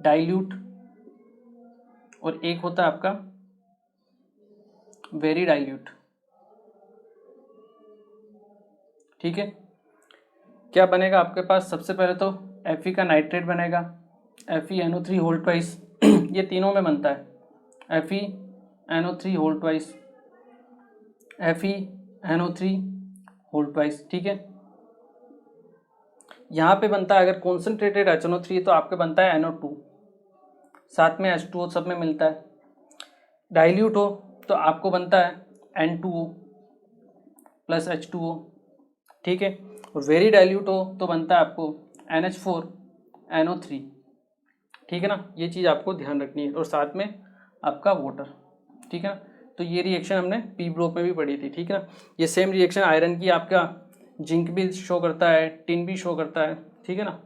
डाइल्यूट, और एक होता है आपका वेरी डाइल्यूट, ठीक है। क्या बनेगा आपके पास, सबसे पहले तो Fe का नाइट्रेट बनेगा, FeNO3 होल ट्वाइस, ये तीनों में बनता है, FeNO3 whole twice, FeNO3 whole twice, ठीक है। यहाँ पे बनता है अगर कॉन्सेंट्रेटेड HNO3 तो आपके बनता है NO2, साथ में H2O सब में मिलता है। डाइल्यूट हो तो आपको बनता है N2O प्लस H2O, ठीक है। और वेरी डाइल्यूट हो तो बनता है आपको NH4NO3, ठीक है ना। ये चीज़ आपको ध्यान रखनी है, और साथ में आपका वाटर, ठीक है ना। तो ये रिएक्शन हमने पी ब्लॉक में भी पढ़ी थी, ठीक है ना। ये सेम रिएक्शन आयरन की आपका जिंक भी शो करता है, टिन भी शो करता है, ठीक है ना।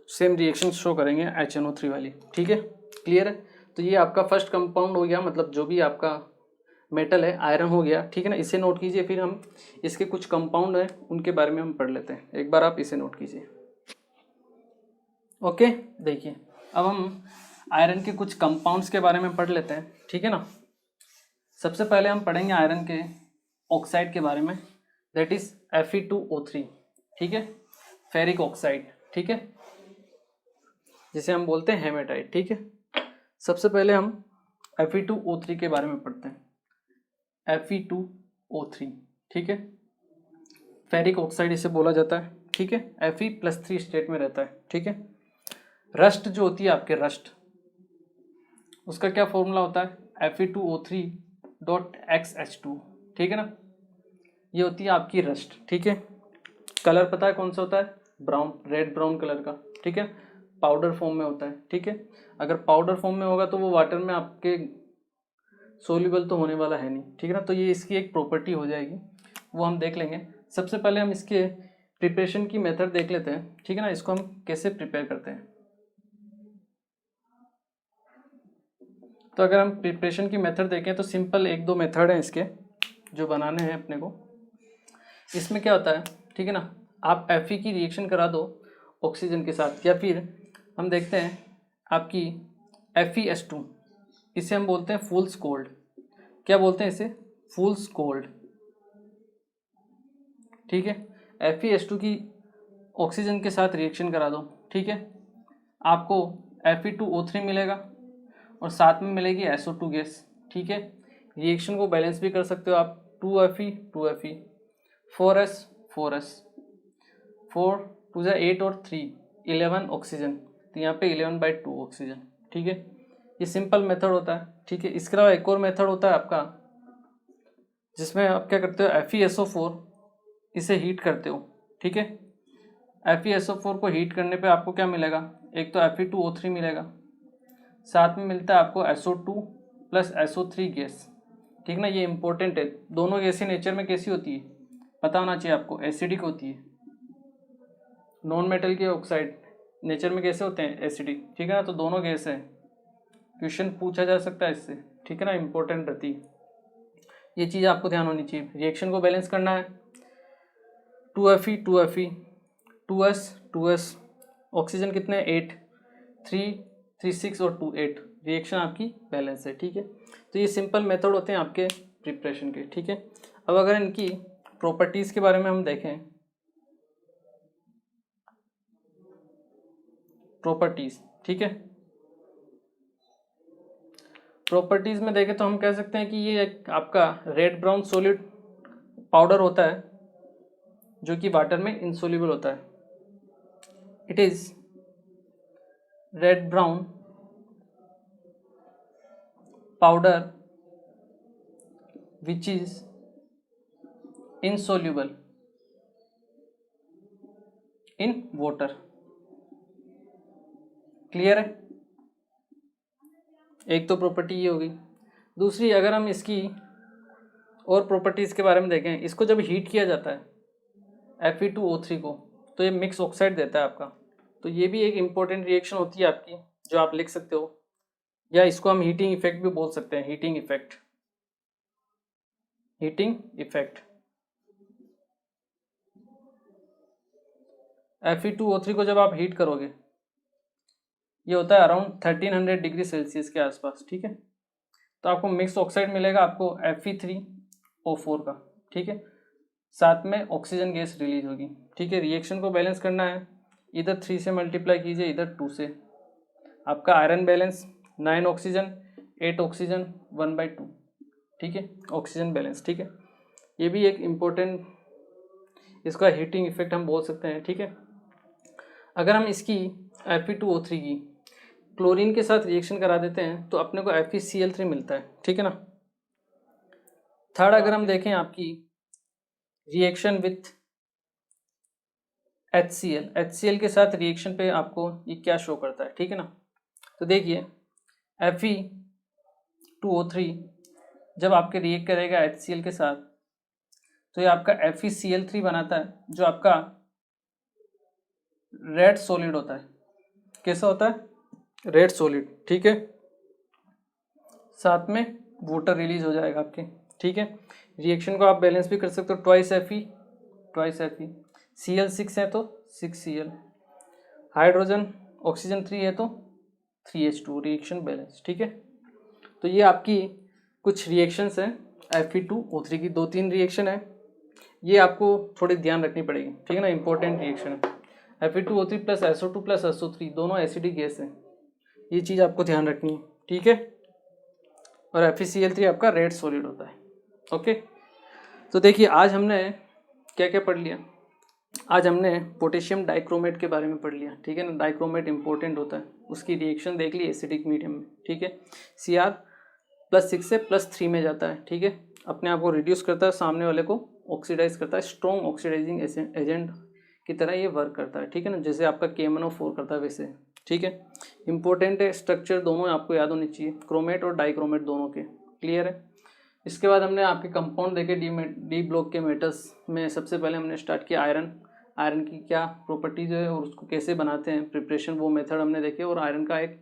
सेम रिएक्शन शो करेंगे HNO3 वाली, ठीक है, क्लियर है। तो ये आपका फर्स्ट कंपाउंड हो गया, मतलब जो भी आपका मेटल है, आयरन हो गया, ठीक है ना। इसे नोट कीजिए, फिर हम इसके कुछ कंपाउंड हैं उनके बारे में हम पढ़ लेते हैं। एक बार आप इसे नोट कीजिए। ओके, देखिए अब हम आयरन के कुछ कंपाउंड्स के बारे में पढ़ लेते हैं, ठीक है ना। सबसे पहले हम पढ़ेंगे आयरन के ऑक्साइड के बारे में, दैट इज Fe2O3, ठीक है, फेरिक ऑक्साइड, ठीक है, जिसे हम बोलते हैं हेमेटाइट, ठीक है। सबसे पहले हम Fe2O3 के बारे में पढ़ते हैं। Fe2O3, ठीक है, फेरिक ऑक्साइड इसे बोला जाता है, ठीक है। Fe+3 स्टेट में रहता है, ठीक है। रस्ट जो होती है आपके रस्ट, उसका क्या फॉर्मूला होता है Fe2O3.XH2, ठीक है ना। ये होती है आपकी रस्ट, ठीक है। कलर पता है कौन सा होता है, ब्राउन, रेड ब्राउन कलर का, ठीक है। पाउडर फॉर्म में होता है, ठीक है। अगर पाउडर फॉर्म में होगा तो वो वाटर में आपके सोल्यूबल तो होने वाला है नहीं, ठीक है ना। तो ये इसकी एक प्रॉपर्टी हो जाएगी, वो हम देख लेंगे। सबसे पहले हम इसके प्रिपरेशन की मेथड देख लेते हैं, ठीक है ना। इसको हम कैसे प्रिपेयर करते हैं। तो अगर हम प्रिपरेशन की मेथड देखें तो सिंपल एक दो मेथड हैं इसके जो बनाने हैं अपने को। इसमें क्या होता है, ठीक है ना, आप Fe की रिएक्शन करा दो ऑक्सीजन के साथ, या फिर हम देखते हैं आपकी FeS2, इसे हम बोलते हैं फूल्स कोल्ड। क्या बोलते हैं इसे, फूल्स कोल्ड, ठीक है। FeS2 की ऑक्सीजन के साथ रिएक्शन करा दो, ठीक है, आपको Fe2O3 मिलेगा और साथ में मिलेगी SO2 गैस, ठीक है। रिएक्शन को बैलेंस भी कर सकते हो आप, 2Fe 2Fe, 4S 4S, 4 2 8 और 3 11 ऑक्सीजन, तो यहाँ पे 11/2 ऑक्सीजन, ठीक है। ये सिंपल मेथड होता है, ठीक है। इसके अलावा एक और मेथड होता है आपका, जिसमें आप क्या करते हो, FeSO4 इसे हीट करते हो, ठीक है। FeSO4 को हीट करने पे आपको क्या मिलेगा, एक तो Fe2O3 मिलेगा, साथ में मिलता है आपको SO2 प्लस SO3 गैस, ठीक ना। ये इंपॉर्टेंट है, दोनों गैसें नेचर में कैसी होती है पता होना चाहिए आपको, एसिडिक होती है। नॉन मेटल के ऑक्साइड नेचर में कैसे होते हैं, एसिडिक, ठीक है ना। तो दोनों गैस है, क्वेश्चन पूछा जा सकता है इससे, ठीक है ना, इंपॉर्टेंट रहती है ये चीज़, आपको ध्यान होनी चाहिए। रिएक्शन को बैलेंस करना है, 2Fe 2Fe 2S 2S, oxygen कितने 8, 3 3 6 और 2 8, रिएक्शन आपकी बैलेंस है, ठीक है। तो ये सिंपल मेथड होते हैं आपके प्रिपरेशन के, ठीक है। अब अगर इनकी प्रॉपर्टीज़ के बारे में हम देखें, प्रॉपर्टीज़, ठीक है, प्रॉपर्टीज़ में देखें तो हम कह सकते हैं कि ये एक आपका रेड ब्राउन सॉलिड पाउडर होता है जो कि वाटर में इनसोल्यूबल होता है। It is red brown powder which is insoluble in water, clear है। एक तो प्रॉपर्टी ये होगी। दूसरी, अगर हम इसकी और प्रॉपर्टीज़ के बारे में देखें, इसको जब हीट किया जाता है Fe2O3 को, तो ये मिक्स ऑक्साइड देता है आपका। तो ये भी एक इम्पोर्टेंट रिएक्शन होती है आपकी, जो आप लिख सकते हो, या इसको हम हीटिंग इफेक्ट भी बोल सकते हैं, heating effect, heating effect. Fe2O3 को जब आप हीट करोगे, ये होता है अराउंड 1300 डिग्री सेल्सियस के आसपास, ठीक है। तो आपको मिक्स ऑक्साइड मिलेगा आपको Fe3O4 का, ठीक है, साथ में ऑक्सीजन गैस रिलीज होगी, ठीक है। रिएक्शन को बैलेंस करना है, इधर 3 से मल्टीप्लाई कीजिए, इधर 2 से, आपका आयरन बैलेंस 9 ऑक्सीजन 8 ऑक्सीजन 1/2, ठीक है, ऑक्सीजन बैलेंस, ठीक है। ये भी एक इम्पोर्टेंट, इसका हीटिंग इफेक्ट हम बोल सकते हैं, ठीक है। अगर हम इसकी Fe2O3 की क्लोरीन के साथ रिएक्शन करा देते हैं तो अपने को FeCl3 मिलता है, ठीक है ना। थर्ड, अगर हम देखें आपकी रिएक्शन विथ HCl के साथ रिएक्शन पे आपको ये क्या शो करता है, ठीक है ना। तो देखिए Fe2O3 जब आपके रिएक्ट करेगा HCl के साथ तो ये आपका FeCl3 बनाता है, जो आपका रेड सॉलिड होता है। कैसा होता है? रेड सॉलिड, ठीक है। साथ में वाटर रिलीज हो जाएगा आपके, ठीक है। रिएक्शन को आप बैलेंस भी कर सकते हो, ट्वाइस Fe Cl6 है तो 6Cl, हाइड्रोजन ऑक्सीजन 3 है तो 3H2, रिएक्शन बैलेंस, ठीक है। तो ये आपकी कुछ रिएक्शंस हैं Fe2O3 की, 2-3 रिएक्शन है, ये आपको थोड़ी ध्यान रखनी पड़ेगी, ठीक है ना, इंपॉर्टेंट रिएक्शन है। Fe2O3 plus SO2 plus SO3 दोनों एसिडिक गैस है, ये चीज़ आपको ध्यान रखनी है, ठीक है। और FeCl3 आपका रेड सॉलिड होता है, ओके। तो देखिए आज हमने क्या क्या पढ़ लिया। आज हमने पोटेशियम डाइक्रोमेट के बारे में पढ़ लिया, ठीक है ना। डाइक्रोमेट इंपॉर्टेंट होता है, उसकी रिएक्शन देख ली एसिडिक मीडियम में, ठीक है। Cr+6 से +3 में जाता है, ठीक है। अपने आप को रिड्यूस करता है, सामने वाले को ऑक्सीडाइज करता है, स्ट्रॉन्ग ऑक्सीडाइजिंग एजेंट की तरह ये वर्क करता है, ठीक है ना, जैसे आपका KMnO4 करता है वैसे, ठीक है। इंपॉर्टेंट है, स्ट्रक्चर दोनों आपको याद होनी चाहिए, क्रोमेट और डाइक्रोमेट दोनों के, क्लियर है। इसके बाद हमने आपके कंपाउंड देखे डी ब्लॉक के मेटल्स में। सबसे पहले हमने स्टार्ट किया आयरन की क्या प्रॉपर्टीज है और उसको कैसे बनाते हैं, प्रिपरेशन, वो मेथड हमने देखे। और आयरन का एक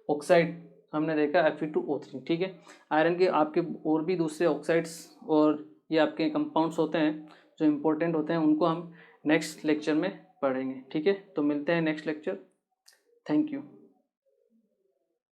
ऑक्साइड हमने देखा Fe2O3, ठीक है। आयरन के आपके और भी दूसरे ऑक्साइड्स और ये आपके कंपाउंड्स होते हैं जो इम्पोर्टेंट होते हैं, उनको हम नेक्स्ट लेक्चर में पढ़ेंगे, ठीक है। तो मिलते हैं नेक्स्ट लेक्चर, थैंक यू।